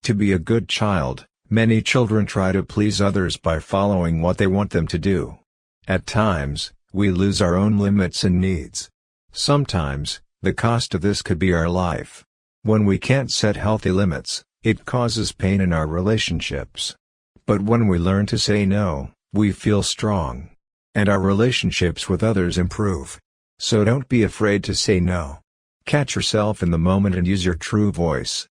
To be a good child, many children try to please others by following what they want them to do. At times, we lose our own limits and needs. Sometimes, the cost of this could be our life. When we can't set healthy limits, it causes pain in our relationships. But when we learn to say no, we feel strong. And our relationships with others improve. So don't be afraid to say no. Catch yourself in the moment and use your true voice.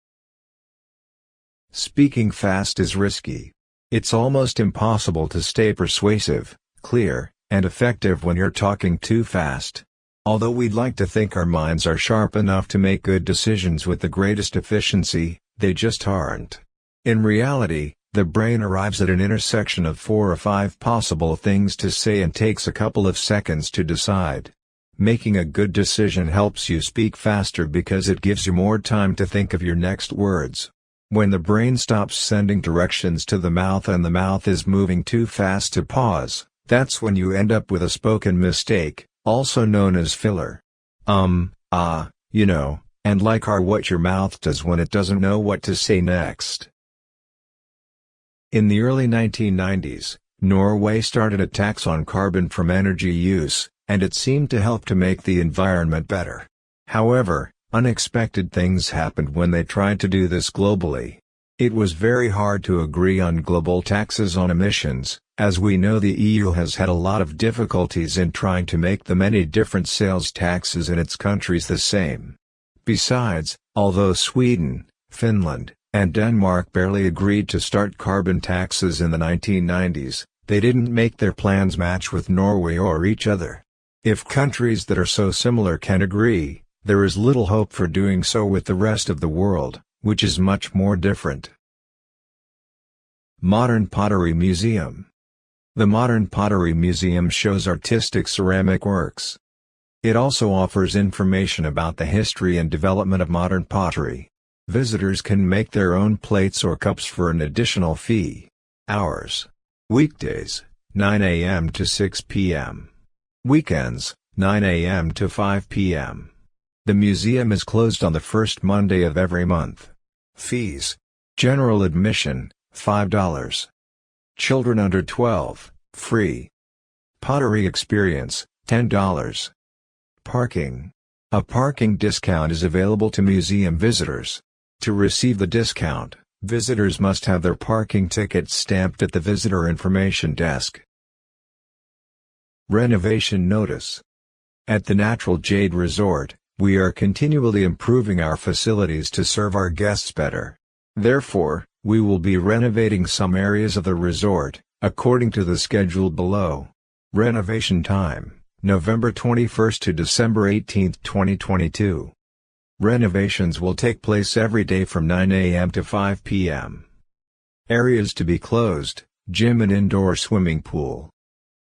Speaking fast is risky. It's almost impossible to stay persuasive, clear, and effective when you're talking too fast. Although we'd like to think our minds are sharp enough to make good decisions with the greatest efficiency, they just aren't. In reality, the brain arrives at an intersection of 4 or 5 possible things to say and takes a couple of seconds to decide. Making a good decision helps you speak faster because it gives you more time to think of your next words. When the brain stops sending directions to the mouth and the mouth is moving too fast to pause, that's when you end up with a spoken mistake, also known as filler. You know, and like are what your mouth does when it doesn't know what to say next. In the early 1990s, Norway started a tax on carbon from energy use, and it seemed to help to make the environment better. However, unexpected things happened when they tried to do this globally. It was very hard to agree on global taxes on emissions. As we know, the EU has had a lot of difficulties in trying to make the many different sales taxes in its countries the same. Besides, although Sweden, Finland, and Denmark barely agreed to start carbon taxes in the 1990s, they didn't make their plans match with Norway or each other. If countries that are so similar can agree, there is little hope for doing so with the rest of the world, which is much more different. Modern Pottery Museum. The Modern Pottery Museum shows artistic ceramic works. It also offers information about the history and development of modern pottery. Visitors can make their own plates or cups for an additional fee. Hours: weekdays, 9 a.m. to 6 p.m. Weekends, 9 a.m. to 5 p.m. The museum is closed on the first Monday of every month. Fees: general admission, $5. Children under 12, free. Pottery experience, $10. Parking. A parking discount is available to museum visitors. To receive the discount, visitors must have their parking tickets stamped at the visitor information desk. Renovation notice. At the Natural Jade Resort, we are continually improving our facilities to serve our guests better. Therefore, we will be renovating some areas of the resort, according to the schedule below. Renovation time: November 21 to December 18, 2022. Renovations will take place every day from 9 a.m. to 5 p.m. Areas to be closed: gym and indoor swimming pool.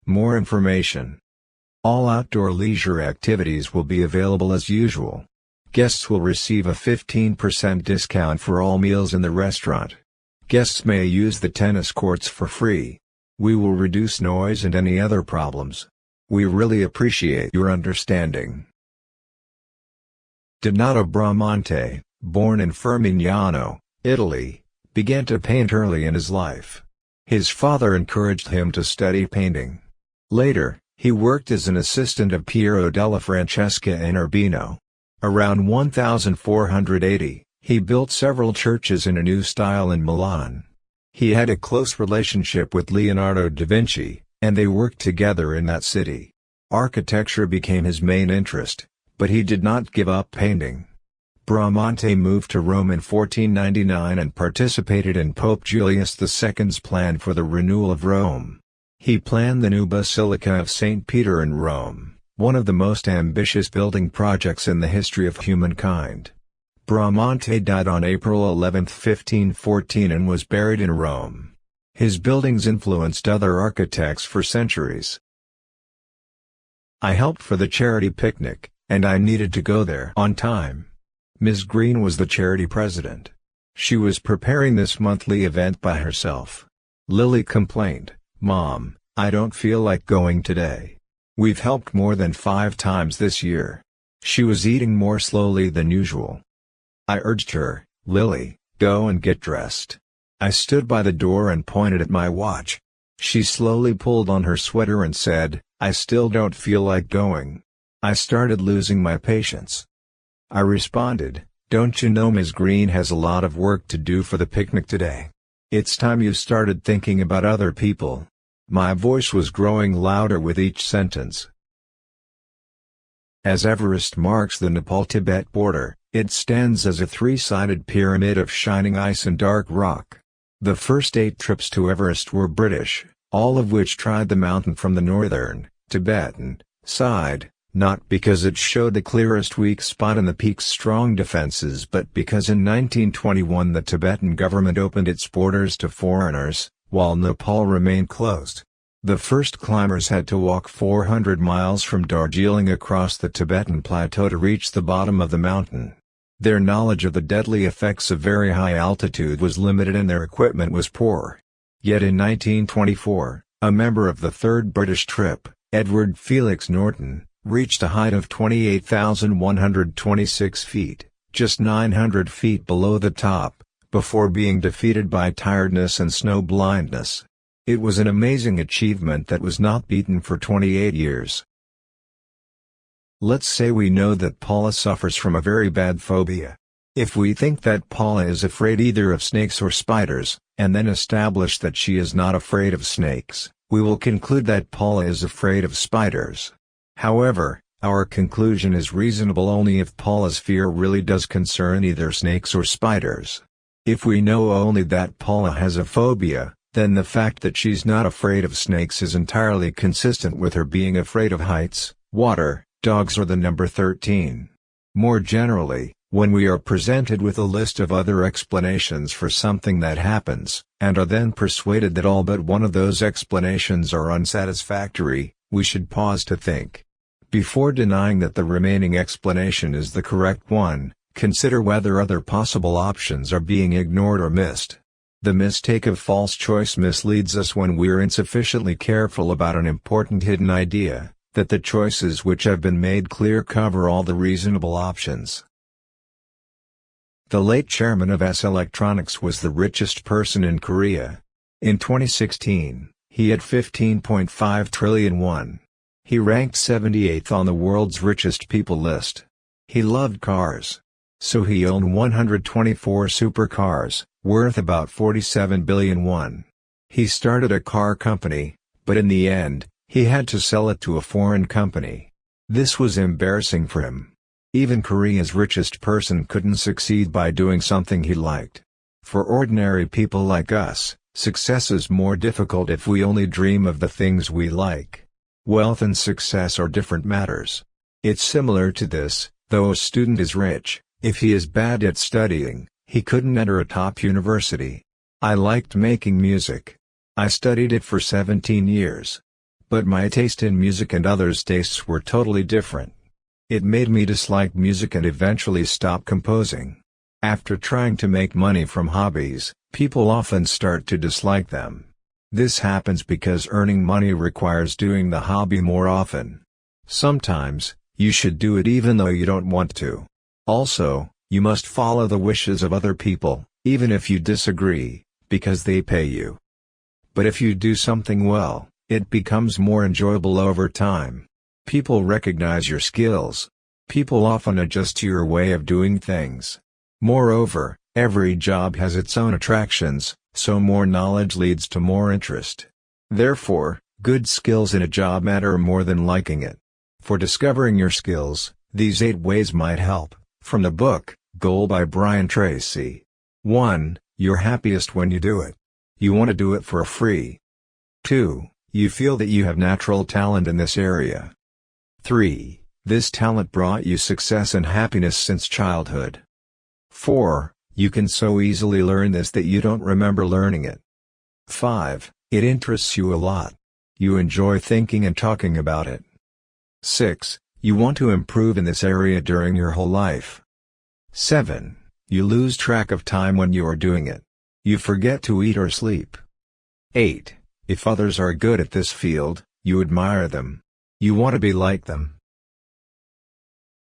More information. All outdoor leisure activities will be available as usual. Guests will receive a 15% discount for all meals in the restaurant. Guests may use the tennis courts for free. We will reduce noise and any other problems. We really appreciate your understanding. Donato Bramante, born in Fermignano, Italy, began to paint early in his life. His father encouraged him to study painting. Later, he worked as an assistant of Piero della Francesca in Urbino. Around 1480, he built several churches in a new style in Milan. He had a close relationship with Leonardo da Vinci, and they worked together in that city. Architecture became his main interest, but he did not give up painting. Bramante moved to Rome in 1499 and participated in Pope Julius II's plan for the renewal of Rome. He planned the new Basilica of St. Peter in Rome, one of the most ambitious building projects in the history of humankind. Bramante died on April 11, 1514 and was buried in Rome. His buildings influenced other architects for centuries. I helped for the charity picnic, and I needed to go there on time. Ms. Green was the charity president. She was preparing this monthly event by herself. Lily complained, "Mom, I don't feel like going today. We've helped more than 5 times this year." She was eating more slowly than usual. I urged her, "Lily, Go and get dressed." I stood by the door and pointed at my watch. She slowly pulled on her sweater and said, "I still don't feel like going." I started losing my patience. I responded, "Don't you know Ms. Green has a lot of work to do for the picnic today? It's time you started thinking about other people." My voice was growing louder with each sentence. As Everest marks the Nepal-Tibet border, it stands as a three-sided pyramid of shining ice and dark rock. The first 8 trips to Everest were British, all of which tried the mountain from the northern, Tibetan, side, not because it showed the clearest weak spot in the peak's strong defenses but because in 1921 the Tibetan government opened its borders to foreigners, while Nepal remained closed. The first climbers had to walk 400 miles from Darjeeling across the Tibetan plateau to reach the bottom of the mountain. Their knowledge of the deadly effects of very high altitude was limited and their equipment was poor. Yet in 1924, a member of the third British trip, Edward Felix Norton, reached a height of 28,126 feet, just 900 feet below the top, before being defeated by tiredness and snow blindness. It was an amazing achievement that was not beaten for 28 years. Let's say we know that Paula suffers from a very bad phobia. If we think that Paula is afraid either of snakes or spiders, and then establish that she is not afraid of snakes, we will conclude that Paula is afraid of spiders. However, our conclusion is reasonable only if Paula's fear really does concern either snakes or spiders. If we know only that Paula has a phobia, then the fact that she's not afraid of snakes is entirely consistent with her being afraid of heights, water, dogs or the number 13. More generally, when we are presented with a list of other explanations for something that happens, and are then persuaded that all but one of those explanations are unsatisfactory, we should pause to think. Before denying that the remaining explanation is the correct one, consider whether other possible options are being ignored or missed. The mistake of false choice misleads us when we're insufficiently careful about an important hidden idea, that the choices which have been made clear cover all the reasonable options. The late chairman of S Electronics was the richest person in Korea. In 2016, he had 15.5 trillion won. He ranked 78th on the world's richest people list. He loved cars. So he owned 124 supercars, worth about 47 billion won. He started a car company, but in the end, he had to sell it to a foreign company. This was embarrassing for him. Even Korea's richest person couldn't succeed by doing something he liked. For ordinary people like us, success is more difficult if we only dream of the things we like. Wealth and success are different matters. It's similar to this, though a student is rich, if he is bad at studying, he couldn't enter a top university. I liked making music. I studied it for 17 years. But my taste in music and others' tastes were totally different. It made me dislike music and eventually stop composing. After trying to make money from hobbies, people often start to dislike them. This happens because earning money requires doing the hobby more often. Sometimes, you should do it even though you don't want to. Also, you must follow the wishes of other people, even if you disagree, because they pay you. But if you do something well, it becomes more enjoyable over time. People recognize your skills. People often adjust to your way of doing things. Moreover, every job has its own attractions, so more knowledge leads to more interest. Therefore, good skills in a job matter more than liking it. For discovering your skills, these 8 ways might help, from the book, Goal by Brian Tracy. 1. You're happiest when you do it. You want to do it for free. 2. You feel that you have natural talent in this area. 3. This talent brought you success and happiness since childhood. 4. You can so easily learn this that you don't remember learning it. 5. It interests you a lot. You enjoy thinking and talking about it. 6. You want to improve in this area during your whole life. 7. You lose track of time when you are doing it. You forget to eat or sleep. 8. If others are good at this field, you admire them. You want to be like them.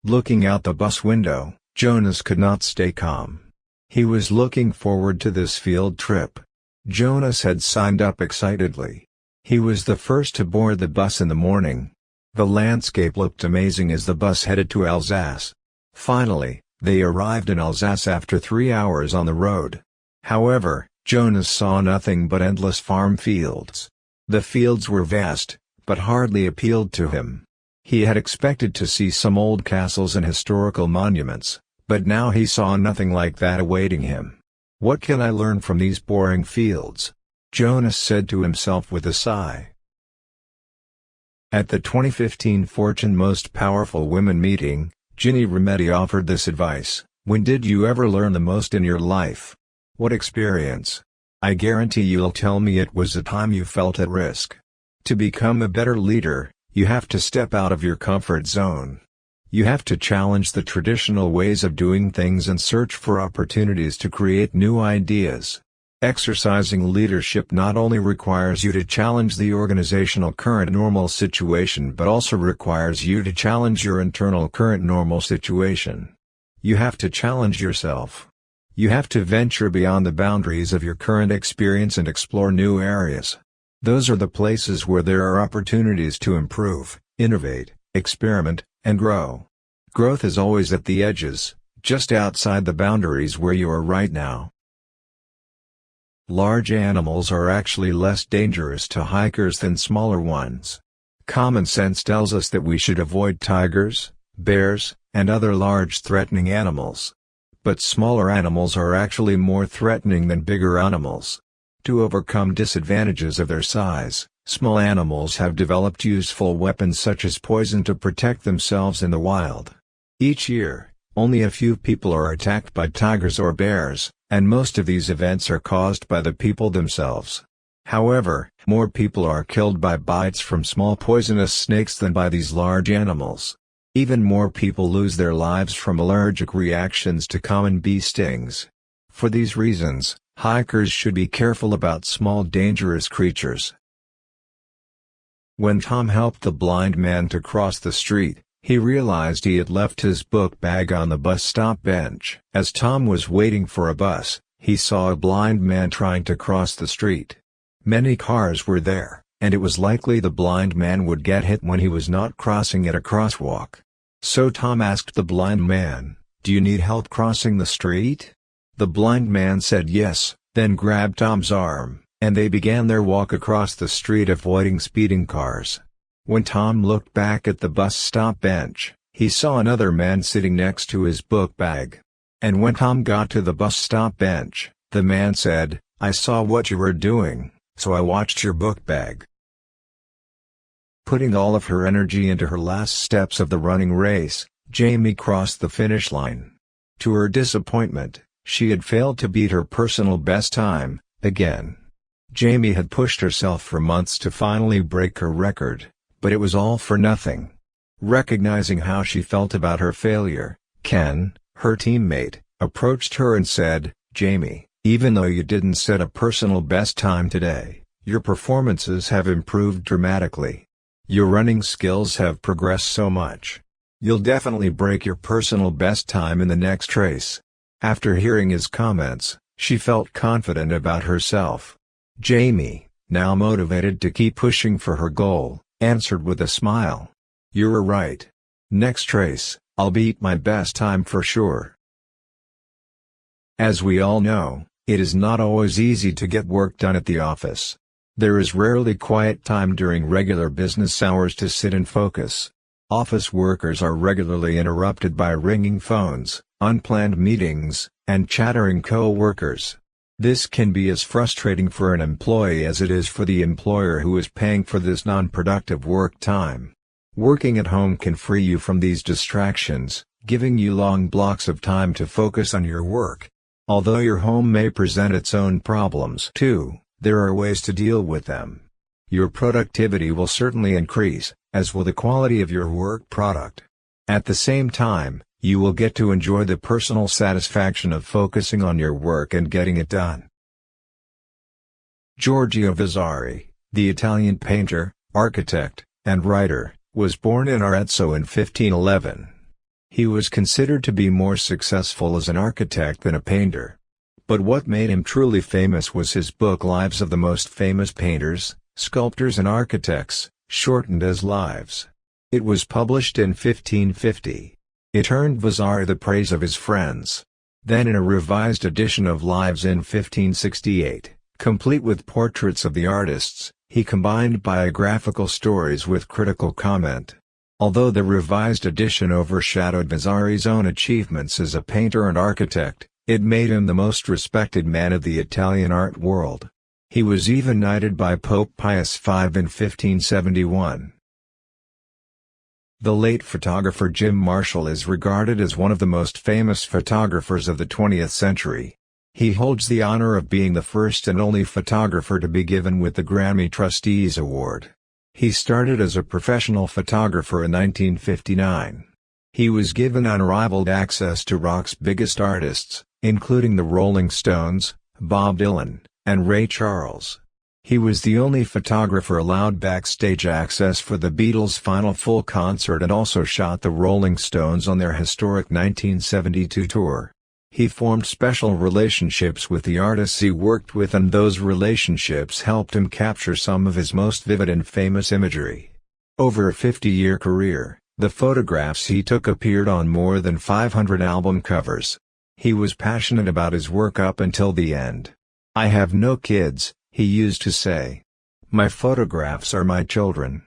Looking out the bus window, Jonas could not stay calm. He was looking forward to this field trip. Jonas had signed up excitedly. He was the first to board the bus in the morning. The landscape looked amazing as the bus headed to Alsace. Finally, they arrived in Alsace after 3 hours on the road. However, Jonas saw nothing but endless farm fields. The fields were vast, but hardly appealed to him. He had expected to see some old castles and historical monuments, but now he saw nothing like that awaiting him. "What can I learn from these boring fields?" Jonas said to himself with a sigh. At the 2015 Fortune Most Powerful Women meeting, Ginny Rometty offered this advice: "When did you ever learn the most in your life? What experience? I guarantee you'll tell me it was a time you felt at risk. To become a better leader, you have to step out of your comfort zone. You have to challenge the traditional ways of doing things and search for opportunities to create new ideas. Exercising leadership not only requires you to challenge the organizational current normal situation but also requires you to challenge your internal current normal situation. You have to challenge yourself. You have to venture beyond the boundaries of your current experience and explore new areas. Those are the places where there are opportunities to improve, innovate, experiment, and grow. Growth is always at the edges, just outside the boundaries where you are right now." Large animals are actually less dangerous to hikers than smaller ones. Common sense tells us that we should avoid tigers, bears, and other large threatening animals. But smaller animals are actually more threatening than bigger animals. To overcome disadvantages of their size, small animals have developed useful weapons such as poison to protect themselves in the wild. Each year, only a few people are attacked by tigers or bears, and most of these events are caused by the people themselves. However, more people are killed by bites from small poisonous snakes than by these large animals. Even more people lose their lives from allergic reactions to common bee stings. For these reasons, hikers should be careful about small dangerous creatures. When Tom helped the blind man to cross the street, he realized he had left his book bag on the bus stop bench. As Tom was waiting for a bus, he saw a blind man trying to cross the street. Many cars were there, and it was likely the blind man would get hit when he was not crossing at a crosswalk. So Tom asked the blind man, "Do you need help crossing the street?" The blind man said yes, then grabbed Tom's arm, and they began their walk across the street avoiding speeding cars. When Tom looked back at the bus stop bench, he saw another man sitting next to his book bag. And when Tom got to the bus stop bench, the man said, "I saw what you were doing, so I watched your book bag." Putting all of her energy into her last steps of the running race, Jamie crossed the finish line. To her disappointment, she had failed to beat her personal best time, again. Jamie had pushed herself for months to finally break her record, but it was all for nothing. Recognizing how she felt about her failure, Ken, her teammate, approached her and said, "Jamie, even though you didn't set a personal best time today, your performances have improved dramatically. Your running skills have progressed so much. You'll definitely break your personal best time in the next race." After hearing his comments, she felt confident about herself. Jamie, now motivated to keep pushing for her goal, answered with a smile, "You're right. Next race, I'll beat my best time for sure." As we all know, it is not always easy to get work done at the office. There is rarely quiet time during regular business hours to sit and focus. Office workers are regularly interrupted by ringing phones, unplanned meetings, and chattering co-workers. This can be as frustrating for an employee as it is for the employer who is paying for this non-productive work time. Working at home can free you from these distractions, giving you long blocks of time to focus on your work. Although your home may present its own problems too, there are ways to deal with them. Your productivity will certainly increase, as will the quality of your work product. At the same time, you will get to enjoy the personal satisfaction of focusing on your work and getting it done. Giorgio Vasari, the Italian painter, architect, and writer, was born in Arezzo in 1511. He was considered to be more successful as an architect than a painter. But what made him truly famous was his book Lives of the Most Famous Painters, Sculptors and Architects, shortened as Lives. It was published in 1550. It earned Vasari the praise of his friends. Then in a revised edition of Lives in 1568, complete with portraits of the artists, he combined biographical stories with critical comment. Although the revised edition overshadowed Vasari's own achievements as a painter and architect, it made him the most respected man of the Italian art world. He was even knighted by Pope Pius V in 1571. The late photographer Jim Marshall is regarded as one of the most famous photographers of the 20th century. He holds the honor of being the first and only photographer to be given with the Grammy Trustees Award. He started as a professional photographer in 1959. He was given unrivaled access to rock's biggest artists, including the Rolling Stones, Bob Dylan, and Ray Charles. He was the only photographer allowed backstage access for the Beatles' final full concert and also shot the Rolling Stones on their historic 1972 tour. He formed special relationships with the artists he worked with, and those relationships helped him capture some of his most vivid and famous imagery. Over a 50-year career, the photographs he took appeared on more than 500 album covers. He was passionate about his work up until the end. "I have no kids," he used to say. "My photographs are my children."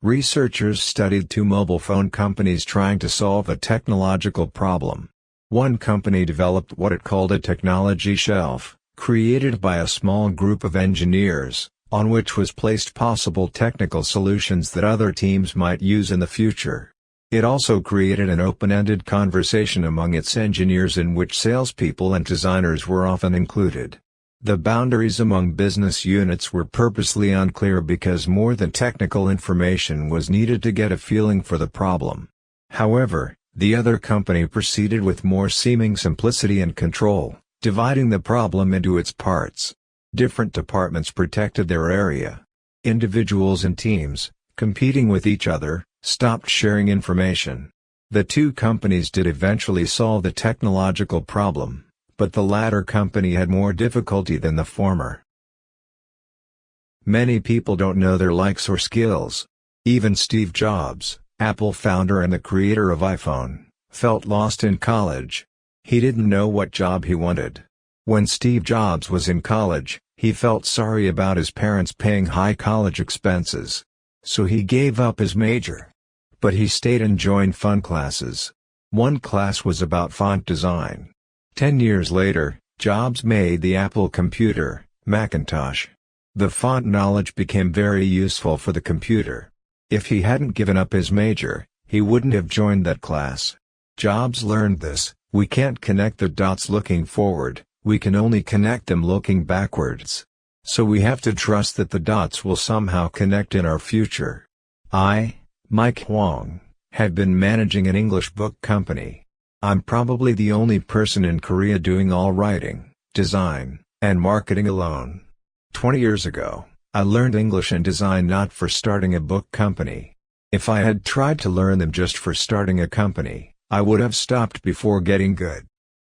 Researchers studied two mobile phone companies trying to solve a technological problem. One company developed what it called a technology shelf, created by a small group of engineers, on which was placed possible technical solutions that other teams might use in the future. It also created an open-ended conversation among its engineers in which salespeople and designers were often included. The boundaries among business units were purposely unclear because more than technical information was needed to get a feeling for the problem. However, the other company proceeded with more seeming simplicity and control, dividing the problem into its parts. Different departments protected their area. Individuals and teams, competing with each other, stopped sharing information. The two companies did eventually solve the technological problem, but the latter company had more difficulty than the former. Many people don't know their likes or skills. Even Steve Jobs, Apple founder and the creator of iPhone, felt lost in college. He didn't know what job he wanted. When Steve Jobs was in college, he felt sorry about his parents paying high college expenses. So he gave up his major. But he stayed and joined fun classes. One class was about font design. 10 years later, Jobs made the Apple computer, Macintosh. The font knowledge became very useful for the computer. If he hadn't given up his major, he wouldn't have joined that class. Jobs learned this: we can't connect the dots looking forward, we can only connect them looking backwards. So we have to trust that the dots will somehow connect in our future. Mike Huang, have been managing an English book company. I'm probably the only person in Korea doing all writing, design, and marketing alone. 20 years ago, I learned English and design not for starting a book company. If I had tried to learn them just for starting a company, I would have stopped before getting good.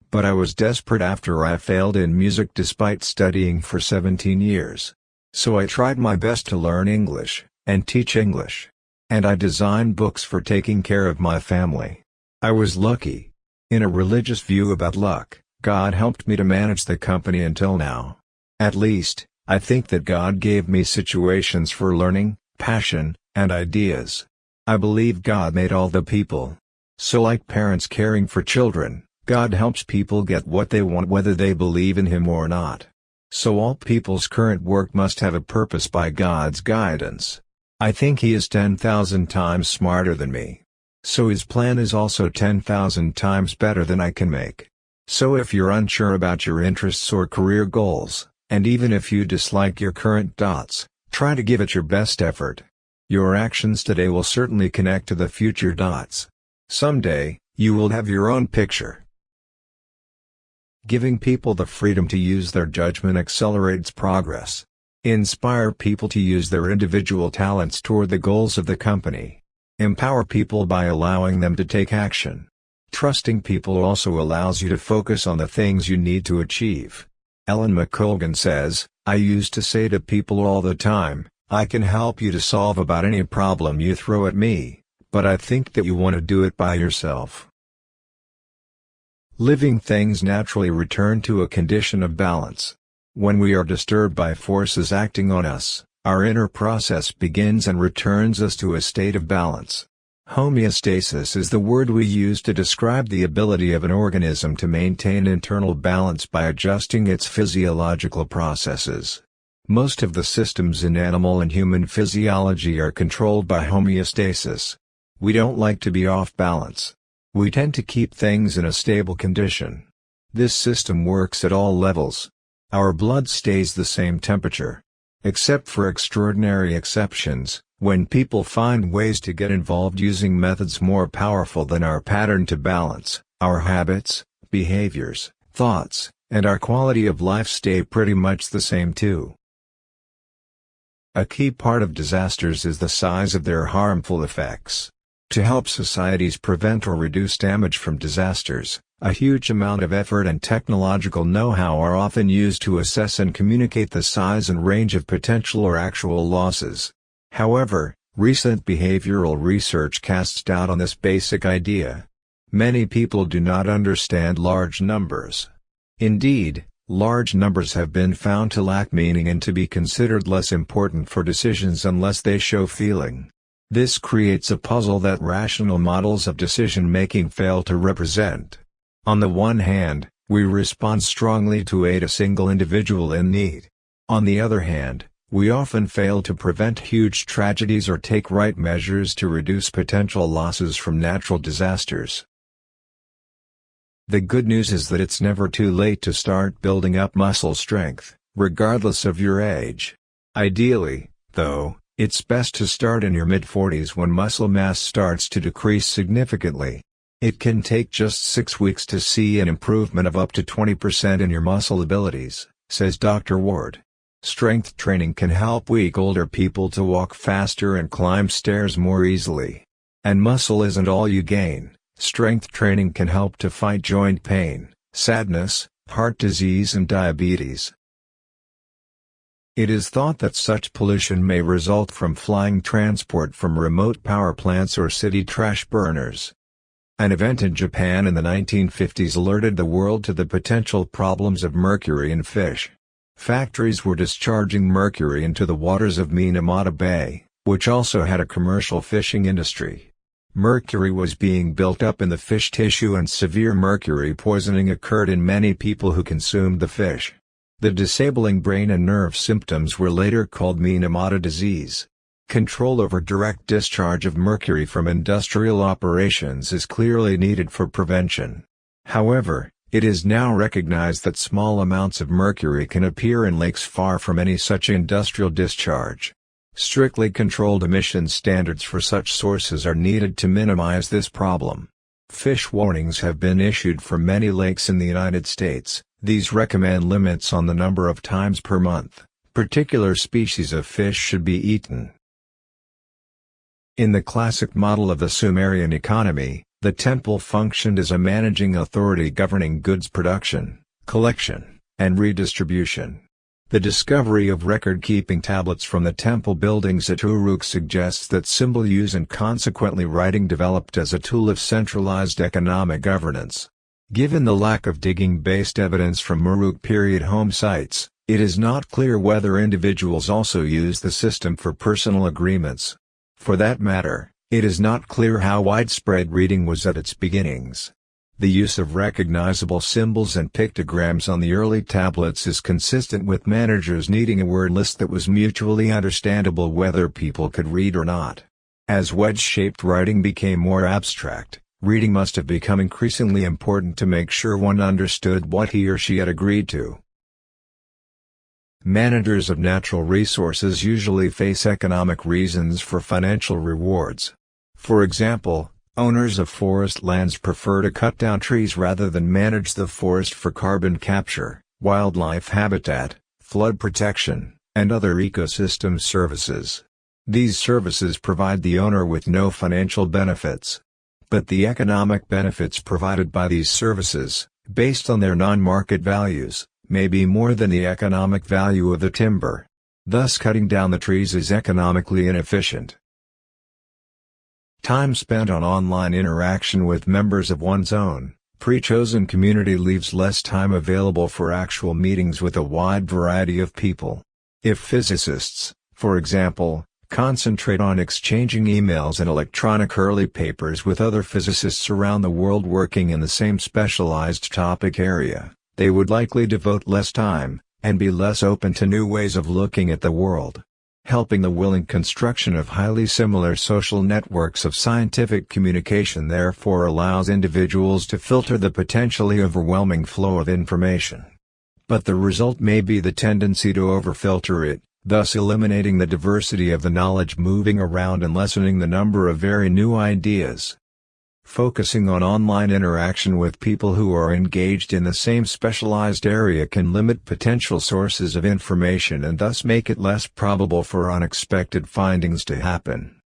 But I was desperate after I failed in music despite studying for 17 years. So I tried my best to learn English, and teach English. And I designed books for taking care of my family. I was lucky. In a religious view about luck, God helped me to manage the company until now. At least, I think that God gave me situations for learning, passion, and ideas. I believe God made all the people. So like parents caring for children, God helps people get what they want whether they believe in Him or not. So all people's current work must have a purpose by God's guidance. I think He is 10,000 times smarter than me. So His plan is also 10,000 times better than I can make. So if you're unsure about your interests or career goals, and even if you dislike your current dots, try to give it your best effort. Your actions today will certainly connect to the future dots. Someday, you will have your own picture. Giving people the freedom to use their judgment accelerates progress. Inspire people to use their individual talents toward the goals of the company. Empower people by allowing them to take action. Trusting people also allows you to focus on the things you need to achieve. Ellen McColgan says, "I used to say to people all the time, I can help you to solve about any problem you throw at me, but I think that you want to do it by yourself." Living things naturally return to a condition of balance. When we are disturbed by forces acting on us, our inner process begins and returns us to a state of balance. Homeostasis is the word we use to describe the ability of an organism to maintain internal balance by adjusting its physiological processes. Most of the systems in animal and human physiology are controlled by homeostasis. We don't like to be off balance. We tend to keep things in a stable condition. This system works at all levels. Our blood stays the same temperature. Except for extraordinary exceptions, when people find ways to get involved using methods more powerful than our pattern to balance, our habits, behaviors, thoughts, and our quality of life stay pretty much the same too. A key part of disasters is the size of their harmful effects. To help societies prevent or reduce damage from disasters, a huge amount of effort and technological know-how are often used to assess and communicate the size and range of potential or actual losses. However, recent behavioral research casts doubt on this basic idea. Many people do not understand large numbers. Indeed, large numbers have been found to lack meaning and to be considered less important for decisions unless they show feeling. This creates a puzzle that rational models of decision-making fail to represent. On the one hand, we respond strongly to aid a single individual in need. On the other hand, we often fail to prevent huge tragedies or take right measures to reduce potential losses from natural disasters. The good news is that it's never too late to start building up muscle strength, regardless of your age. Ideally, though, it's best to start in your mid-40s when muscle mass starts to decrease significantly. It can take just 6 weeks to see an improvement of up to 20% in your muscle abilities, says Dr. Ward. Strength training can help weak older people to walk faster and climb stairs more easily. And muscle isn't all you gain. Strength training can help to fight joint pain, sadness, heart disease and diabetes. It is thought that such pollution may result from flying transport from remote power plants or city trash burners. An event in Japan in the 1950s alerted the world to the potential problems of mercury in fish. Factories were discharging mercury into the waters of Minamata Bay, which also had a commercial fishing industry. Mercury was being built up in the fish tissue and severe mercury poisoning occurred in many people who consumed the fish. The disabling brain and nerve symptoms were later called Minamata disease. Control over direct discharge of mercury from industrial operations is clearly needed for prevention. However, it is now recognized that small amounts of mercury can appear in lakes far from any such industrial discharge. Strictly controlled emission standards for such sources are needed to minimize this problem. Fish warnings have been issued for many lakes in the United States. These recommend limits on the number of times per month particular species of fish should be eaten. In the classic model of the Sumerian economy, the temple functioned as a managing authority governing goods production, collection, and redistribution. The discovery of record-keeping tablets from the temple buildings at Uruk suggests that symbol use and consequently writing developed as a tool of centralized economic governance. Given the lack of digging-based evidence from Uruk period home sites, it is not clear whether individuals also used the system for personal agreements. For that matter, it is not clear how widespread reading was at its beginnings. The use of recognizable symbols and pictograms on the early tablets is consistent with managers needing a word list that was mutually understandable whether people could read or not. As wedge-shaped writing became more abstract, reading must have become increasingly important to make sure one understood what he or she had agreed to. Managers of natural resources usually face economic reasons for financial rewards. For example, owners of forest lands prefer to cut down trees rather than manage the forest for carbon capture, wildlife habitat, flood protection, and other ecosystem services. These services provide the owner with no financial benefits. But the economic benefits provided by these services, based on their non-market values, may be more than the economic value of the timber. Thus cutting down the trees is economically inefficient. Time spent on online interaction with members of one's own, pre-chosen community leaves less time available for actual meetings with a wide variety of people. If physicists, for example, concentrate on exchanging emails and electronic early papers with other physicists around the world working in the same specialized topic area, they would likely devote less time, and be less open to new ways of looking at the world. Helping the willing construction of highly similar social networks of scientific communication therefore allows individuals to filter the potentially overwhelming flow of information. But the result may be the tendency to overfilter it, thus eliminating the diversity of the knowledge moving around and lessening the number of very new ideas. Focusing on online interaction with people who are engaged in the same specialized area can limit potential sources of information and thus make it less probable for unexpected findings to happen.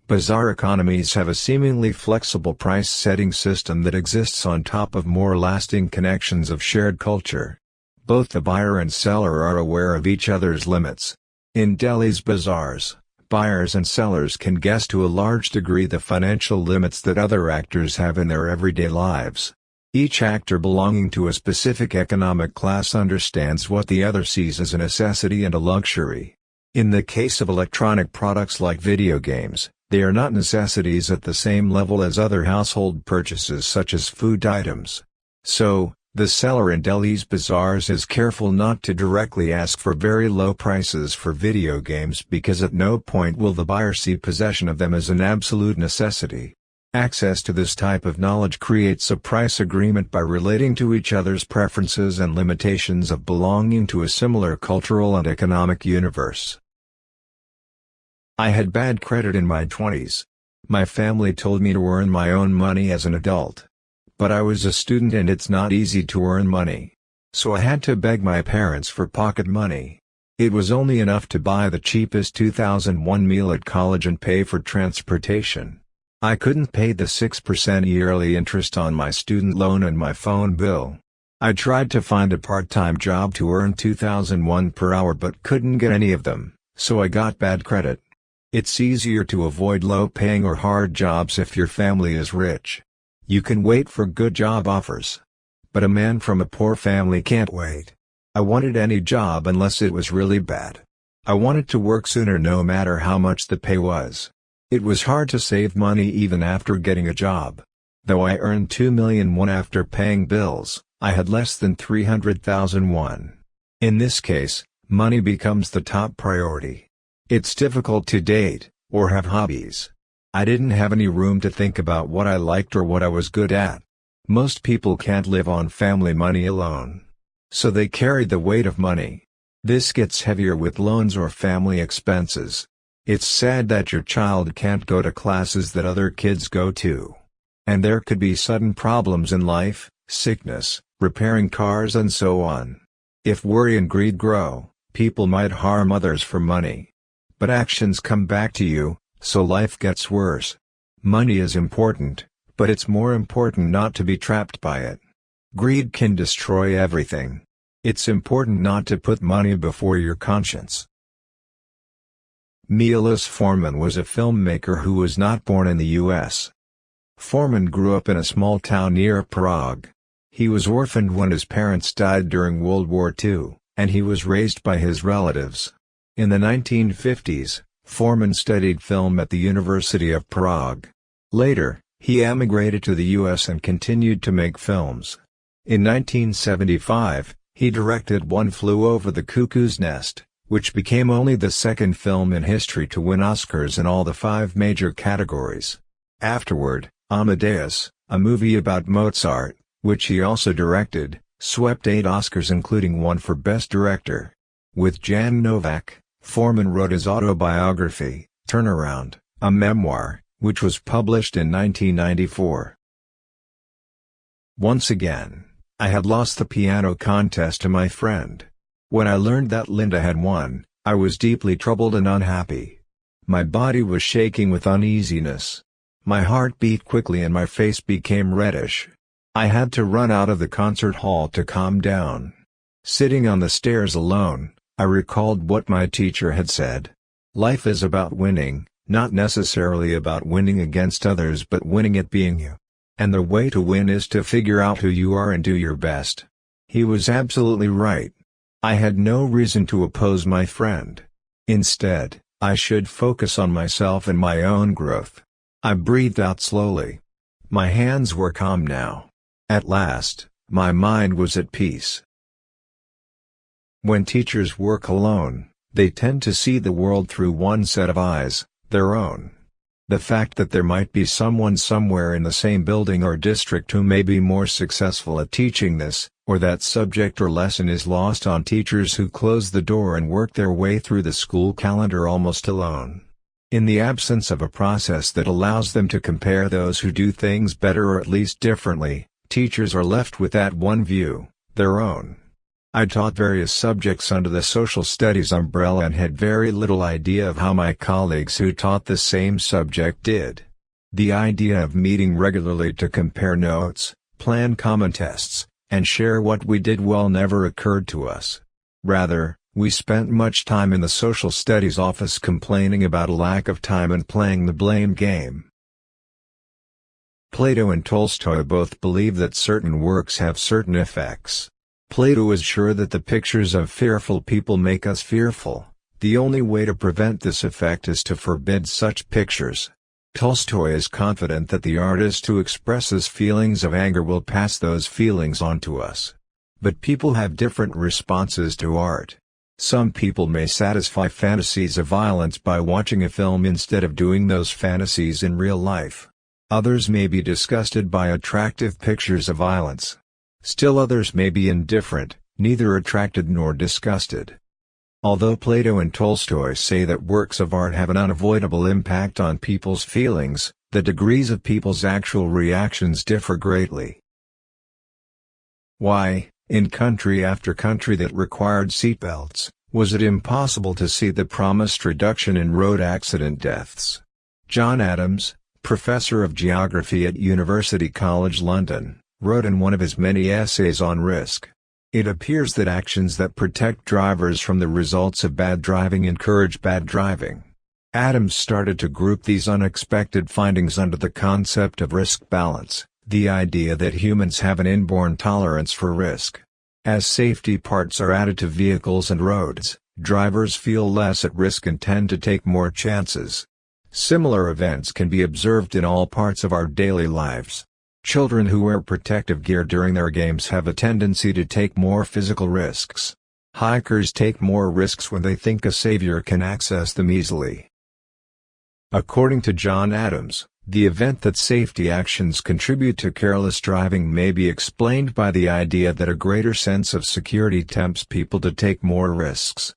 Bizarre economies have a seemingly flexible price-setting system that exists on top of more lasting connections of shared culture. Both the buyer and seller are aware of each other's limits. In Delhi's bazaars, buyers and sellers can guess to a large degree the financial limits that other actors have in their everyday lives. Each actor belonging to a specific economic class understands what the other sees as a necessity and a luxury. In the case of electronic products like video games, they are not necessities at the same level as other household purchases such as food items. So, the seller in Delhi's bazaars is careful not to directly ask for very low prices for video games because at no point will the buyer see possession of them as an absolute necessity. Access to this type of knowledge creates a price agreement by relating to each other's preferences and limitations of belonging to a similar cultural and economic universe. I had bad credit in my 20s. My family told me to earn my own money as an adult. But I was a student and it's not easy to earn money. So I had to beg my parents for pocket money. It was only enough to buy the cheapest 2001 meal at college and pay for transportation. I couldn't pay the 6% yearly interest on my student loan and my phone bill. I tried to find a part-time job to earn $2,001 per hour but couldn't get any of them, so I got bad credit. It's easier to avoid low-paying or hard jobs if your family is rich. You can wait for good job offers. But a man from a poor family can't wait. I wanted any job unless it was really bad. I wanted to work sooner no matter how much the pay was. It was hard to save money even after getting a job. Though I earned $2,000,001 after paying bills, I had less than $300,001. In this case, money becomes the top priority. It's difficult to date, or have hobbies. I didn't have any room to think about what I liked or what I was good at. Most people can't live on family money alone. So they carried the weight of money. This gets heavier with loans or family expenses. It's sad that your child can't go to classes that other kids go to. And there could be sudden problems in life, sickness, repairing cars and so on. If worry and greed grow, people might harm others for money. But actions come back to you, so life gets worse. Money is important, but it's more important not to be trapped by it. Greed can destroy everything. It's important not to put money before your conscience. Milos Forman was a filmmaker who was not born in the U.S. Forman grew up in a small town near Prague. He was orphaned when his parents died during World War II, and he was raised by his relatives. In the 1950s, Forman studied film at the University of Prague. Later, he emigrated to the U.S. and continued to make films. In 1975, he directed One Flew Over the Cuckoo's Nest, which became only the second film in history to win Oscars in all the 5 major categories. Afterward, Amadeus, a movie about Mozart, which he also directed, swept 8 Oscars including one for Best Director. With Jan Novak, Forman wrote his autobiography, Turnaround, a memoir, which was published in 1994. Once again, I had lost the piano contest to my friend. When I learned that Linda had won, I was deeply troubled and unhappy. My body was shaking with uneasiness. My heart beat quickly and my face became reddish. I had to run out of the concert hall to calm down. Sitting on the stairs alone, I recalled what my teacher had said. Life is about winning, not necessarily about winning against others but winning at being you. And the way to win is to figure out who you are and do your best. He was absolutely right. I had no reason to oppose my friend. Instead, I should focus on myself and my own growth. I breathed out slowly. My hands were calm now. At last, my mind was at peace. When teachers work alone, they tend to see the world through one set of eyes, their own. The fact that there might be someone somewhere in the same building or district who may be more successful at teaching this, or that subject or lesson is lost on teachers who close the door and work their way through the school calendar almost alone. In the absence of a process that allows them to compare those who do things better or at least differently, teachers are left with that one view, their own. I taught various subjects under the social studies umbrella and had very little idea of how my colleagues who taught the same subject did. The idea of meeting regularly to compare notes, plan common tests, and share what we did well never occurred to us. Rather, we spent much time in the social studies office complaining about a lack of time and playing the blame game. Plato and Tolstoy both believe that certain works have certain effects. Plato is sure that the pictures of fearful people make us fearful. The only way to prevent this effect is to forbid such pictures. Tolstoy is confident that the artist who expresses feelings of anger will pass those feelings on to us. But people have different responses to art. Some people may satisfy fantasies of violence by watching a film instead of doing those fantasies in real life. Others may be disgusted by attractive pictures of violence. Still others may be indifferent, neither attracted nor disgusted. Although Plato and Tolstoy say that works of art have an unavoidable impact on people's feelings, the degrees of people's actual reactions differ greatly. Why, in country after country that required seatbelts, was it impossible to see the promised reduction in road accident deaths? John Adams, professor of geography at University College London, wrote in one of his many essays on risk. It appears that actions that protect drivers from the results of bad driving encourage bad driving. Adams started to group these unexpected findings under the concept of risk balance, the idea that humans have an inborn tolerance for risk. As safety parts are added to vehicles and roads, drivers feel less at risk and tend to take more chances. Similar events can be observed in all parts of our daily lives. Children who wear protective gear during their games have a tendency to take more physical risks. Hikers take more risks when they think a savior can access them easily. According to John Adams, the event that safety actions contribute to careless driving may be explained by the idea that a greater sense of security tempts people to take more risks.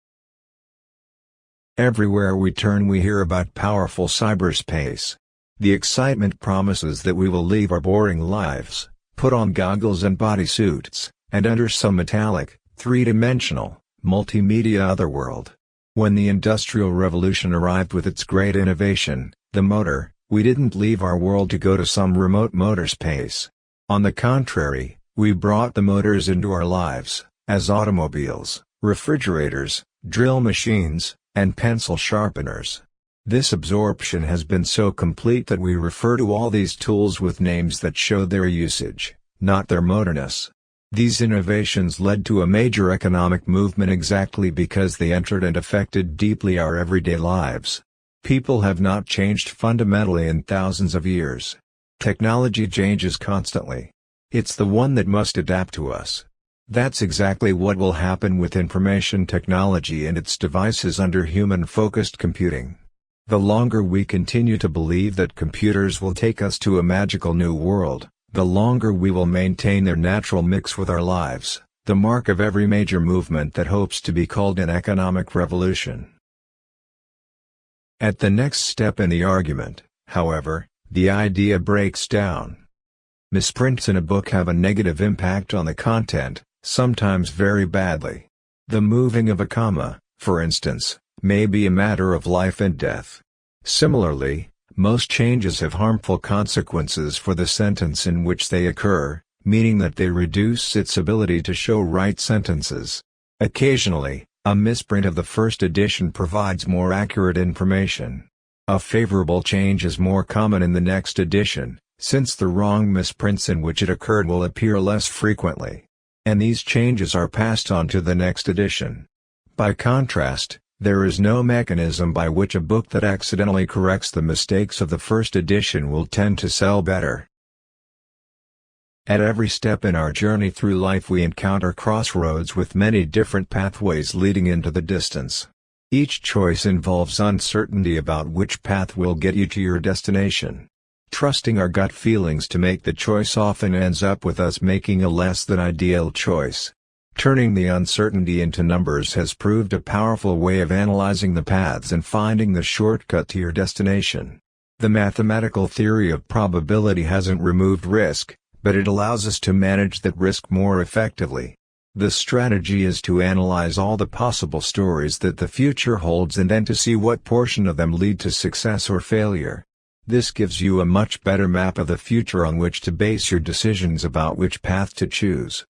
Everywhere we turn we hear about powerful cyberspace. The excitement promises that we will leave our boring lives, put on goggles and bodysuits, and enter some metallic, three-dimensional, multimedia otherworld. When the Industrial Revolution arrived with its great innovation, the motor, we didn't leave our world to go to some remote motor space. On the contrary, we brought the motors into our lives, as automobiles, refrigerators, drill machines, and pencil sharpeners. This absorption has been so complete that we refer to all these tools with names that show their usage, not their moderness. These innovations led to a major economic movement exactly because they entered and affected deeply our everyday lives. People have not changed fundamentally in thousands of years. Technology changes constantly. It's the one that must adapt to us. That's exactly what will happen with information technology and its devices under human-focused computing. The longer we continue to believe that computers will take us to a magical new world, the longer we will maintain their natural mix with our lives, the mark of every major movement that hopes to be called an economic revolution. At the next step in the argument, however, the idea breaks down. Misprints in a book have a negative impact on the content, sometimes very badly. The moving of a comma, for instance, may be a matter of life and death. Similarly, Most changes have harmful consequences for the sentence in which they occur, meaning that they reduce its ability to show right sentences. Occasionally, a misprint of the first edition provides more accurate information. A favorable change is more common in the next edition, since the wrong misprints in which it occurred will appear less frequently. And these changes are passed on to the next edition. By contrast, there is no mechanism by which a book that accidentally corrects the mistakes of the first edition will tend to sell better. At every step in our journey through life we encounter crossroads with many different pathways leading into the distance. Each choice involves uncertainty about which path will get you to your destination. Trusting our gut feelings to make the choice often ends up with us making a less than ideal choice. Turning the uncertainty into numbers has proved a powerful way of analyzing the paths and finding the shortcut to your destination. The mathematical theory of probability hasn't removed risk, but it allows us to manage that risk more effectively. The strategy is to analyze all the possible stories that the future holds and then to see what portion of them lead to success or failure. This gives you a much better map of the future on which to base your decisions about which path to choose.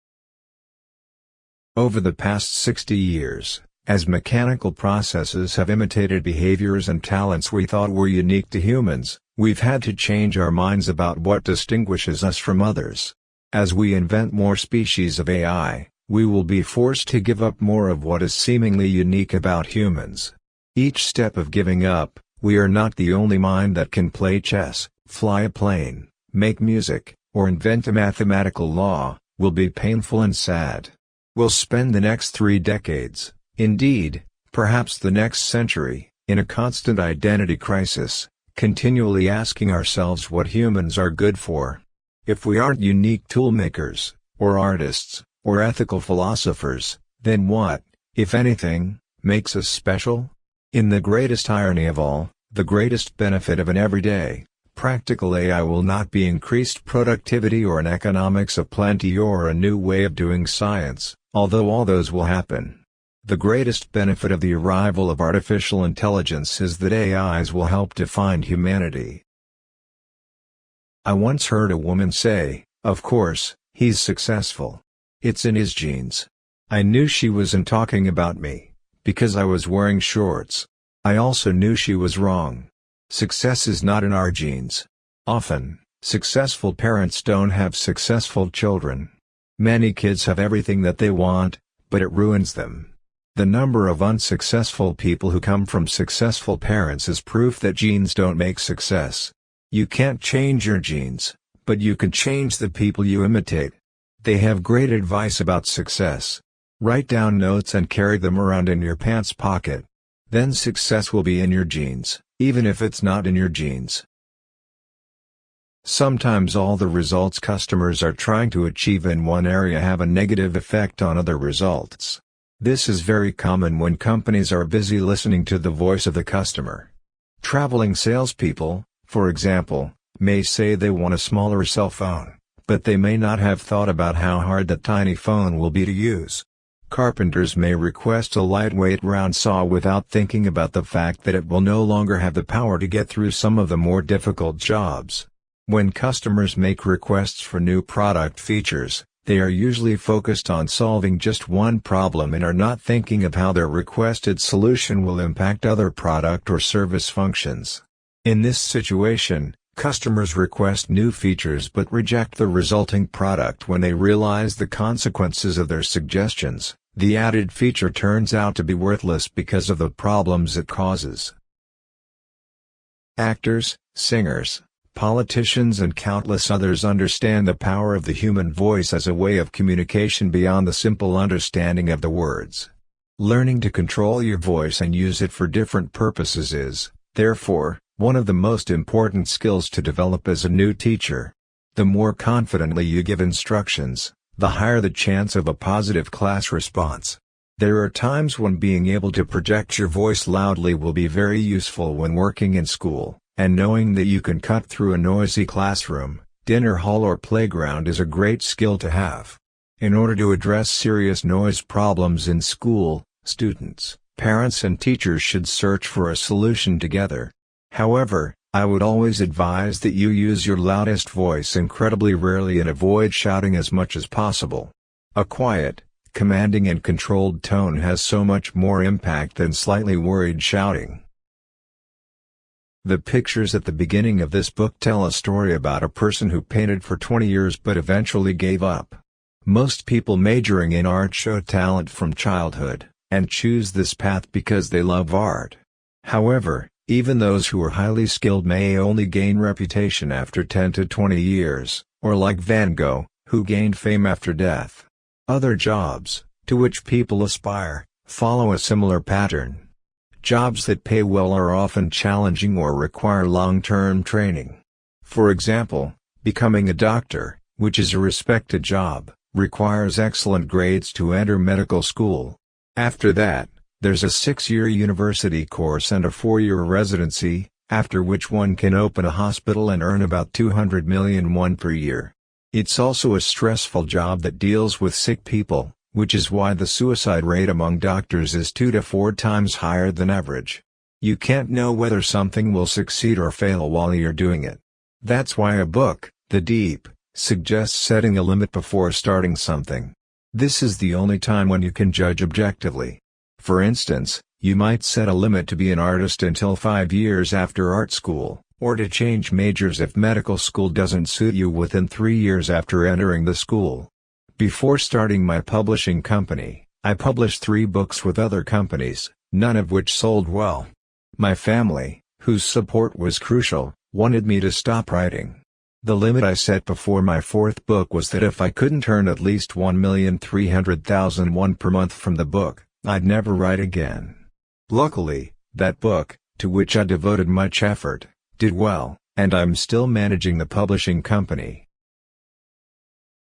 Over the past 60 years, as mechanical processes have imitated behaviors and talents we thought were unique to humans, we've had to change our minds about what distinguishes us from others. As we invent more species of AI, we will be forced to give up more of what is seemingly unique about humans. Each step of giving up, we are not the only mind that can play chess, fly a plane, make music, or invent a mathematical law, will be painful and sad. We'll spend the next 3 decades, indeed, perhaps the next century, in a constant identity crisis, continually asking ourselves what humans are good for. If we aren't unique toolmakers, or artists, or ethical philosophers, then what, if anything, makes us special? In the greatest irony of all, the greatest benefit of an everyday, practical AI will not be increased productivity or an economics of plenty or a new way of doing science, although all those will happen. The greatest benefit of the arrival of artificial intelligence is that AIs will help define humanity. I once heard a woman say, "Of course, he's successful. It's in his genes." I knew she wasn't talking about me, because I was wearing shorts. I also knew she was wrong. Success is not in our genes. Often, successful parents don't have successful children. Many kids have everything that they want, but it ruins them. The number of unsuccessful people who come from successful parents is proof that genes don't make success. You can't change your genes, but you can change the people you imitate. They have great advice about success. Write down notes and carry them around in your pants pocket. Then success will be in your genes, even if it's not in your genes. Sometimes all the results customers are trying to achieve in one area have a negative effect on other results. This is very common when companies are busy listening to the voice of the customer. Traveling salespeople, for example, may say they want a smaller cell phone, but they may not have thought about how hard that tiny phone will be to use. Carpenters may request a lightweight round saw without thinking about the fact that it will no longer have the power to get through some of the more difficult jobs. When customers make requests for new product features, they are usually focused on solving just one problem and are not thinking of how their requested solution will impact other product or service functions. In this situation, customers request new features but reject the resulting product when they realize the consequences of their suggestions. The added feature turns out to be worthless because of the problems it causes. Actors, singers, politicians and countless others understand the power of the human voice as a way of communication beyond the simple understanding of the words. Learning to control your voice and use it for different purposes is, therefore, one of the most important skills to develop as a new teacher. The more confidently you give instructions, the higher the chance of a positive class response. There are times when being able to project your voice loudly will be very useful when working in school, and knowing that you can cut through a noisy classroom, dinner hall or playground is a great skill to have. In order to address serious noise problems in school, students, parents and teachers should search for a solution together. However, I would always advise that you use your loudest voice incredibly rarely and avoid shouting as much as possible. A quiet, commanding and controlled tone has so much more impact than slightly worried shouting. The pictures at the beginning of this book tell a story about a person who painted for 20 years but eventually gave up. Most people majoring in art show talent from childhood, and choose this path because they love art. However, even those who are highly skilled may only gain reputation after 10 to 20 years, or like Van Gogh, who gained fame after death. Other jobs, to which people aspire, follow a similar pattern. Jobs that pay well are often challenging or require long-term training. For example, becoming a doctor, which is a respected job, requires excellent grades to enter medical school. After that, there's a 6-year university course and a 4-year residency, after which one can open a hospital and earn about $200 million per year. It's also a stressful job that deals with sick people, which is why the suicide rate among doctors is 2 to 4 times higher than average. You can't know whether something will succeed or fail while you're doing it. That's why a book, The Deep, suggests setting a limit before starting something. This is the only time when you can judge objectively. For instance, you might set a limit to be an artist until 5 years after art school, or to change majors if medical school doesn't suit you within 3 years after entering the school. Before starting my publishing company, I published 3 books with other companies, none of which sold well. My family, whose support was crucial, wanted me to stop writing. The limit I set before my 4th book was that if I couldn't earn at least $1,300,001 per month from the book, I'd never write again. Luckily, that book, to which I devoted much effort, did well, and I'm still managing the publishing company.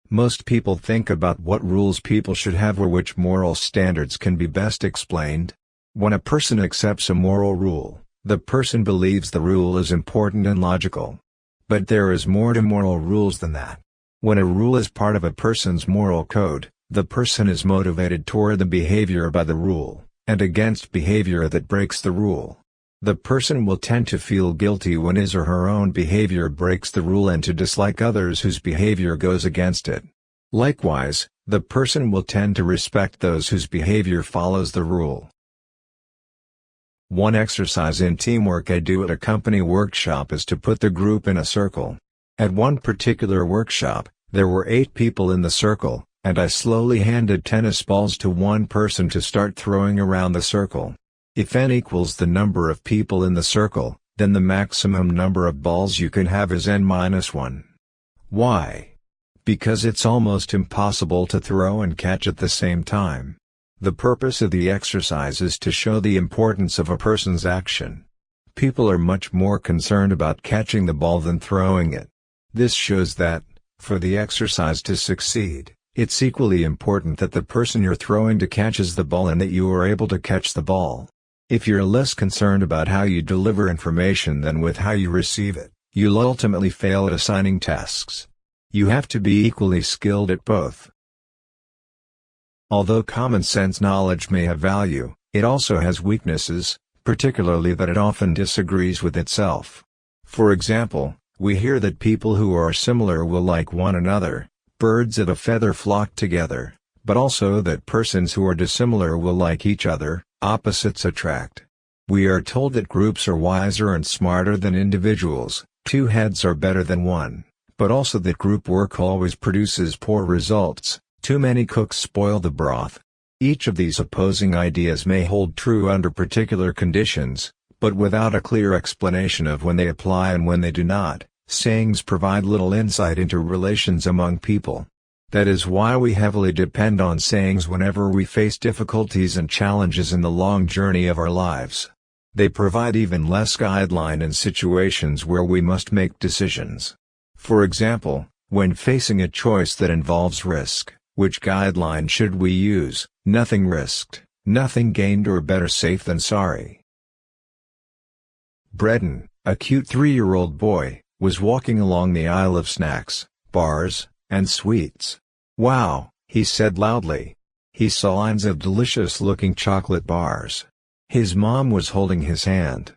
Most people think about what rules people should have or which moral standards can be best explained. When a person accepts a moral rule, the person believes the rule is important and logical. But there is more to moral rules than that. When a rule is part of a person's moral code, the person is motivated toward the behavior by the rule, and against behavior that breaks the rule. The person will tend to feel guilty when his or her own behavior breaks the rule and to dislike others whose behavior goes against it. Likewise, the person will tend to respect those whose behavior follows the rule. One exercise in teamwork I do at a company workshop is to put the group in a circle. At one particular workshop, there were 8 people in the circle, and I slowly handed tennis balls to one person to start throwing around the circle. If n equals the number of people in the circle, then the maximum number of balls you can have is n-1. Why? Because it's almost impossible to throw and catch at the same time. The purpose of the exercise is to show the importance of a person's action. People are much more concerned about catching the ball than throwing it. This shows that, for the exercise to succeed, it's equally important that the person you're throwing to catches the ball and that you are able to catch the ball. If you're less concerned about how you deliver information than with how you receive it, you'll ultimately fail at assigning tasks. You have to be equally skilled at both. Although common sense knowledge may have value, it also has weaknesses, particularly that it often disagrees with itself. For example, we hear that people who are similar will like one another, birds of a feather flock together, but also that persons who are dissimilar will like each other, opposites attract. We are told that groups are wiser and smarter than individuals, 2 heads are better than 1, but also that group work always produces poor results, too many cooks spoil the broth. Each of these opposing ideas may hold true under particular conditions, but without a clear explanation of when they apply and when they do not, sayings provide little insight into relations among people. That is why we heavily depend on sayings whenever we face difficulties and challenges in the long journey of our lives. They provide even less guideline in situations where we must make decisions. For example, when facing a choice that involves risk, which guideline should we use? Nothing risked, nothing gained, or better safe than sorry. Breton, a cute 3-year-old boy, was walking along the aisle of snacks, bars, and sweets. "Wow," he said loudly. He saw lines of delicious-looking chocolate bars. His mom was holding his hand.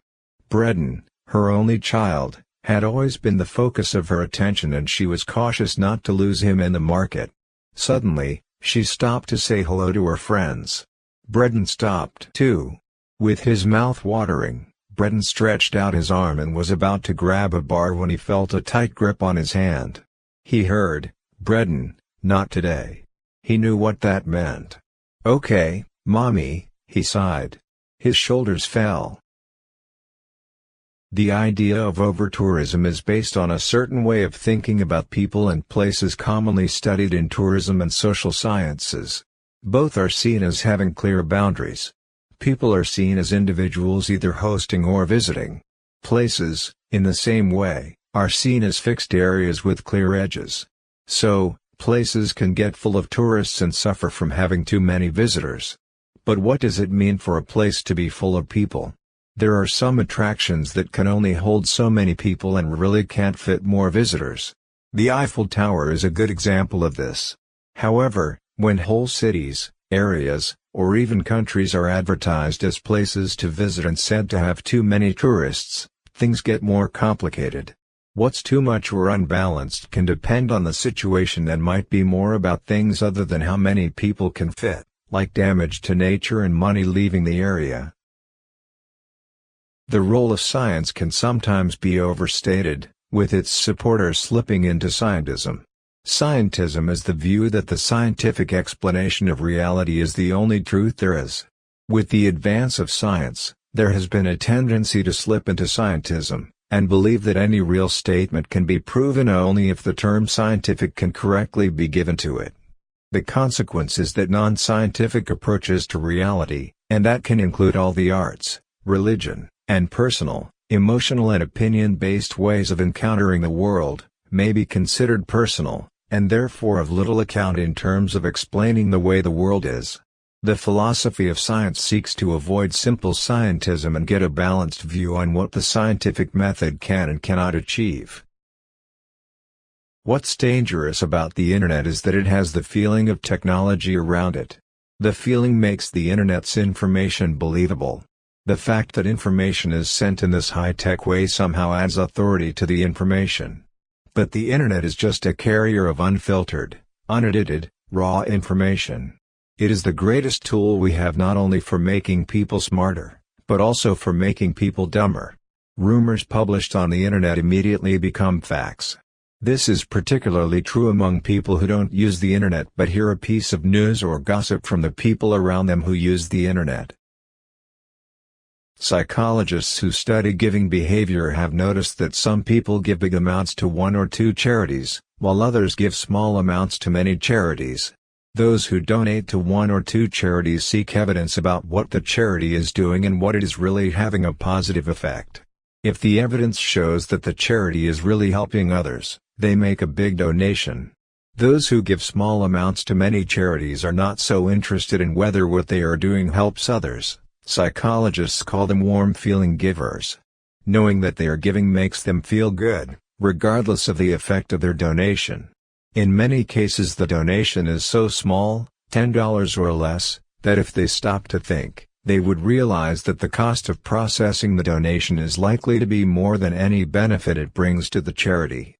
Breton, Her only child had always been the focus of her attention, and she was cautious not to lose him in the market. Suddenly, she stopped to say hello to her friends. Braden stopped too. With his mouth watering, Braden stretched out his arm and was about to grab a bar when he felt a tight grip on his hand. He heard, "Braden, not today." He knew what that meant. "Okay, Mommy," he sighed. His shoulders fell. The idea of over-tourism is based on a certain way of thinking about people and places commonly studied in tourism and social sciences. Both are seen as having clear boundaries. People are seen as individuals either hosting or visiting. Places, in the same way, are seen as fixed areas with clear edges. So, places can get full of tourists and suffer from having too many visitors. But what does it mean for a place to be full of people? There are some attractions that can only hold so many people and really can't fit more visitors. The Eiffel Tower is a good example of this. However, when whole cities, areas, or even countries are advertised as places to visit and said to have too many tourists, things get more complicated. What's too much or unbalanced can depend on the situation and might be more about things other than how many people can fit, like damage to nature and money leaving the area. The role of science can sometimes be overstated, with its supporters slipping into scientism. Scientism is the view that the scientific explanation of reality is the only truth there is. With the advance of science, there has been a tendency to slip into scientism, and believe that any real statement can be proven only if the term scientific can correctly be given to it. The consequence is that non-scientific approaches to reality, and that can include all the arts, religion, and personal, emotional and opinion-based ways of encountering the world, may be considered personal, and therefore of little account in terms of explaining the way the world is. The philosophy of science seeks to avoid simple scientism and get a balanced view on what the scientific method can and cannot achieve. What's dangerous about the internet is that it has the feeling of technology around it. The feeling makes the internet's information believable. The fact that information is sent in this high-tech way somehow adds authority to the information. But the internet is just a carrier of unfiltered, unedited, raw information. It is the greatest tool we have not only for making people smarter, but also for making people dumber. Rumors published on the internet immediately become facts. This is particularly true among people who don't use the internet but hear a piece of news or gossip from the people around them who use the internet. Psychologists who study giving behavior have noticed that some people give big amounts to one or two charities, while others give small amounts to many charities. Those who donate to one or two charities seek evidence about what the charity is doing and what it is really having a positive effect. If the evidence shows that the charity is really helping others, they make a big donation. Those who give small amounts to many charities are not so interested in whether what they are doing helps others. Psychologists call them warm-feeling givers. Knowing that they are giving makes them feel good, regardless of the effect of their donation. In many cases the donation is so small, $10 or less, that if they stop to think, they would realize that the cost of processing the donation is likely to be more than any benefit it brings to the charity.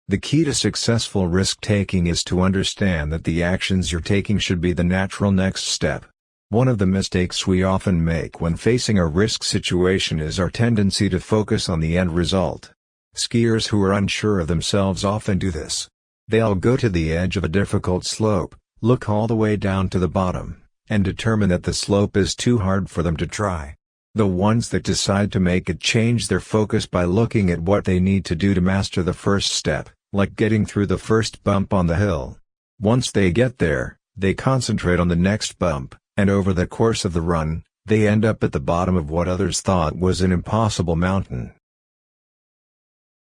The key to successful risk-taking is to understand that the actions you're taking should be the natural next step. One of the mistakes we often make when facing a risk situation is our tendency to focus on the end result. Skiers who are unsure of themselves often do this. They'll go to the edge of a difficult slope, look all the way down to the bottom, and determine that the slope is too hard for them to try. The ones that decide to make it change their focus by looking at what they need to do to master the first step, like getting through the first bump on the hill. Once they get there, they concentrate on the next bump, and over the course of the run, they end up at the bottom of what others thought was an impossible mountain.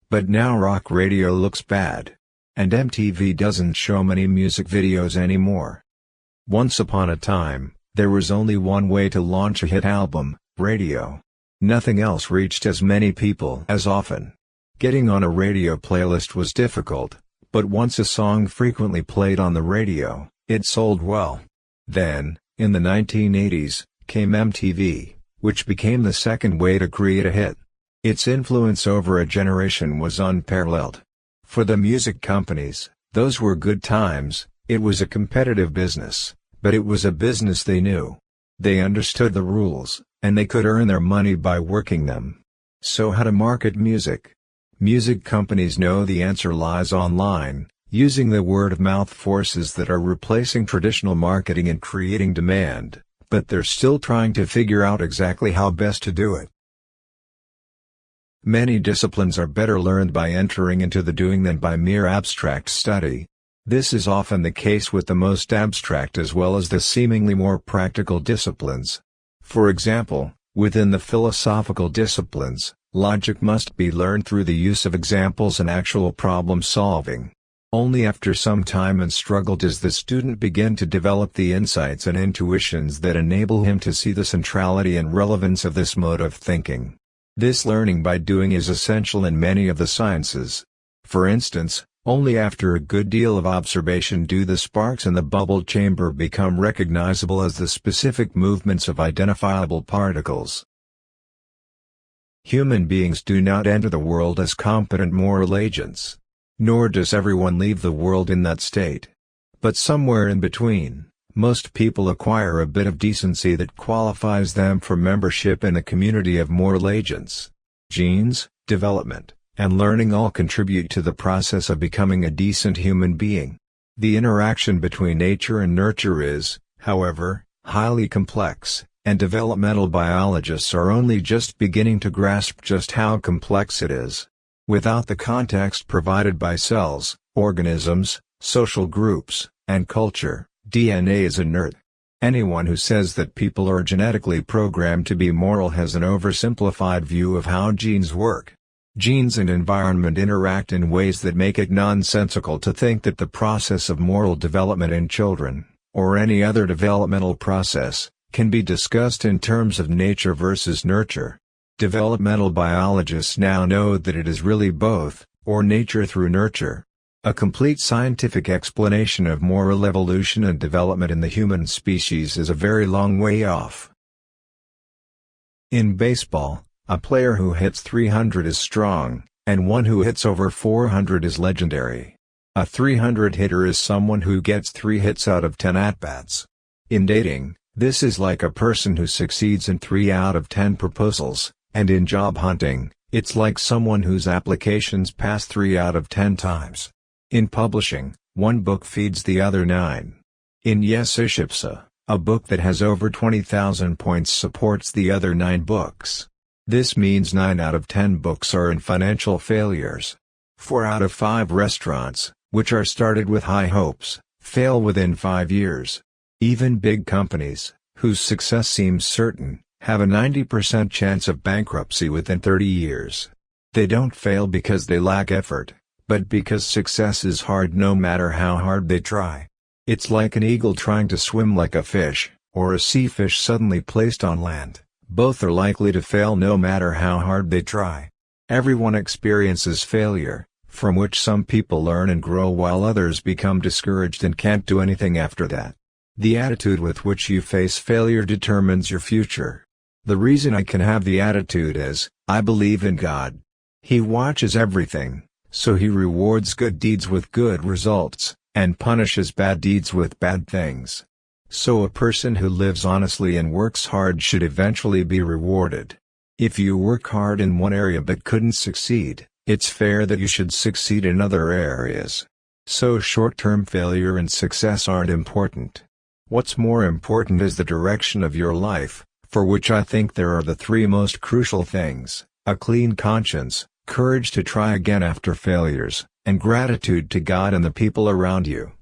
But now rock radio looks bad. And MTV doesn't show many music videos anymore. Once upon a time, there was only one way to launch a hit album: radio. Nothing else reached as many people as often. Getting on a radio playlist was difficult, but once a song frequently played on the radio, it sold well. Then, in the 1980s, came MTV, which became the second way to create a hit. Its influence over a generation was unparalleled. For the music companies, those were good times. It was a competitive business, but it was a business they knew. They understood the rules, and they could earn their money by working them. So how to market music? Music companies know the answer lies online, using the word-of-mouth forces that are replacing traditional marketing and creating demand, but they're still trying to figure out exactly how best to do it. Many disciplines are better learned by entering into the doing than by mere abstract study. This is often the case with the most abstract as well as the seemingly more practical disciplines. For example, within the philosophical disciplines, logic must be learned through the use of examples and actual problem solving. Only after some time and struggle does the student begin to develop the insights and intuitions that enable him to see the centrality and relevance of this mode of thinking. This learning by doing is essential in many of the sciences. For instance, only after a good deal of observation do the sparks in the bubble chamber become recognizable as the specific movements of identifiable particles. Human beings do not enter the world as competent moral agents. Nor does everyone leave the world in that state. But somewhere in between, most people acquire a bit of decency that qualifies them for membership in a community of moral agents. Genes, development, and learning all contribute to the process of becoming a decent human being. The interaction between nature and nurture is, however, highly complex, and developmental biologists are only just beginning to grasp just how complex it is. Without the context provided by cells, organisms, social groups, and culture, DNA is inert. Anyone who says that people are genetically programmed to be moral has an oversimplified view of how genes work. Genes and environment interact in ways that make it nonsensical to think that the process of moral development in children, or any other developmental process, can be discussed in terms of nature versus nurture. Developmental biologists now know that it is really both, or nature through nurture. A complete scientific explanation of moral evolution and development in the human species is a very long way off. In baseball, a player who hits 300 is strong, and one who hits over 400 is legendary. A 300 hitter is someone who gets 3 hits out of 10 at-bats. In dating, this is like a person who succeeds in 3 out of 10 proposals. And in job hunting, it's like someone whose applications pass 3 out of 10 times. In publishing, one book feeds the other 9. In Yes Ishipsa, a book that has over 20,000 points supports the other 9 books. This means 9 out of 10 books are in financial failures. 4 out of 5 restaurants, which are started with high hopes, fail within 5 years. Even big companies, whose success seems certain, have a 90% chance of bankruptcy within 30 years. They don't fail because they lack effort, but because success is hard no matter how hard they try. It's like an eagle trying to swim like a fish, or a sea fish suddenly placed on land. Both are likely to fail no matter how hard they try. Everyone experiences failure, from which some people learn and grow while others become discouraged and can't do anything after that. The attitude with which you face failure determines your future. The reason I can have the attitude is, I believe in God. He watches everything, so He rewards good deeds with good results, and punishes bad deeds with bad things. So a person who lives honestly and works hard should eventually be rewarded. If you work hard in one area but couldn't succeed, it's fair that you should succeed in other areas. So short-term failure and success aren't important. What's more important is the direction of your life, for which I think there are the 3 most crucial things: a clean conscience, courage to try again after failures, and gratitude to God and the people around you.